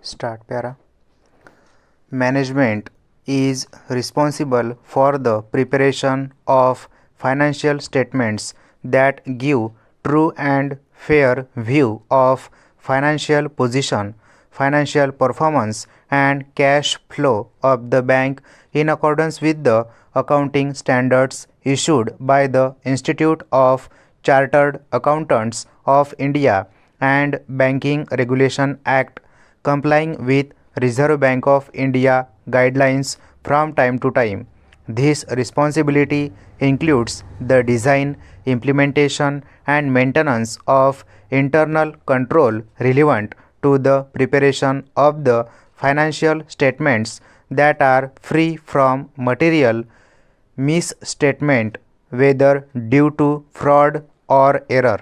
Start para. Management is responsible for the preparation of financial statements that give true and fair view of financial position, financial performance and cash flow of the bank in accordance with the accounting standards issued by the Institute of Chartered Accountants of India and Banking Regulation Act, complying with Reserve Bank of India guidelines from time to time. This responsibility includes the design, implementation and maintenance of internal control relevant to the preparation of the financial statements that are free from material misstatement, whether due to fraud or error.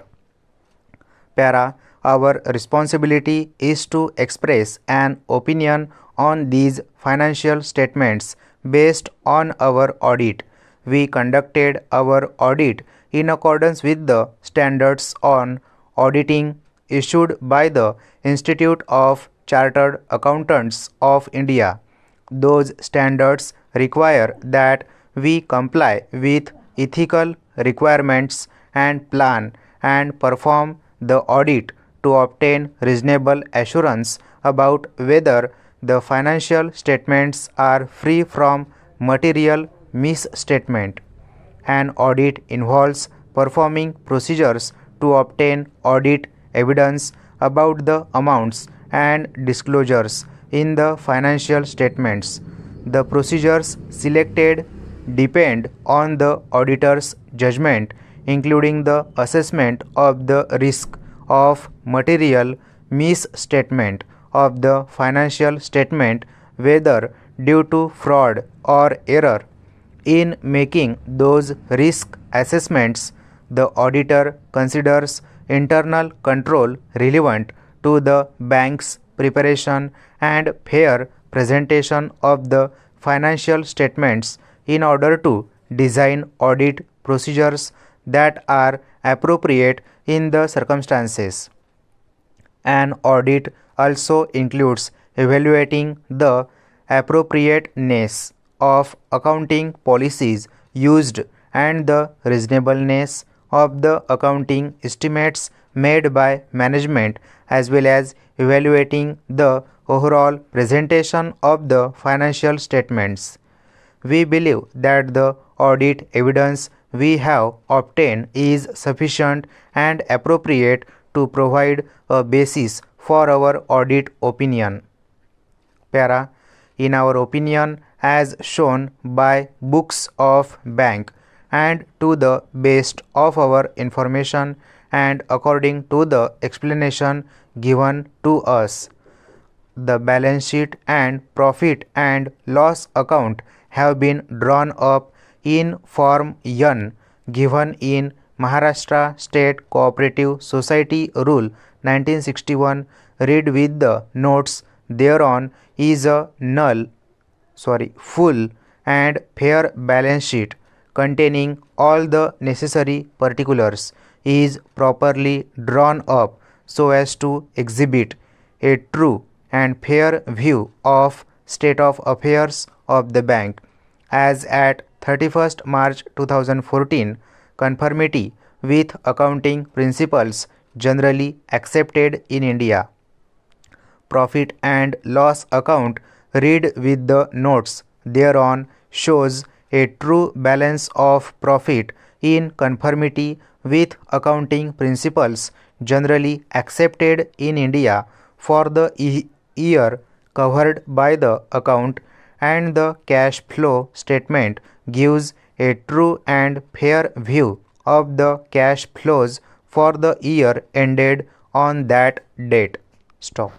Para. Our responsibility is to express an opinion on these financial statements based on our audit. We conducted our audit in accordance with the standards on auditing issued by the Institute of Chartered Accountants of India. Those standards require that we comply with ethical requirements and plan and perform the audit to obtain reasonable assurance about whether the financial statements are free from material misstatement. An audit involves performing procedures to obtain audit evidence about the amounts and disclosures in the financial statements. The procedures selected depend on the auditor's judgment, including the assessment of the risk of material misstatement of the financial statement, whether due to fraud or error. In making those risk assessments, the auditor considers internal control relevant to the bank's preparation and fair presentation of the financial statements in order to design audit procedures that are appropriate in the circumstances. An audit also includes evaluating the appropriateness of accounting policies used and the reasonableness of the accounting estimates made by management, as well as evaluating the overall presentation of the financial statements. We believe that the audit evidence we have obtained is sufficient and appropriate to provide a basis for our audit opinion. Para. In our opinion, as shown by books of bank and to the best of our information and according to the explanation given to us, the balance sheet and profit and loss account have been drawn up in Form N given in Maharashtra State Cooperative Society Rule 1961. Read with the notes thereon is a full and fair balance sheet containing all the necessary particulars is properly drawn up so as to exhibit a true and fair view of state of affairs of the bank as at 31st March 2014, conformity with accounting principles generally accepted in India. Profit and loss account read with the notes thereon shows a true balance of profit in conformity with accounting principles generally accepted in India for the year covered by the account, and the cash flow statement gives a true and fair view of the cash flows for the year ended on that date. Stop.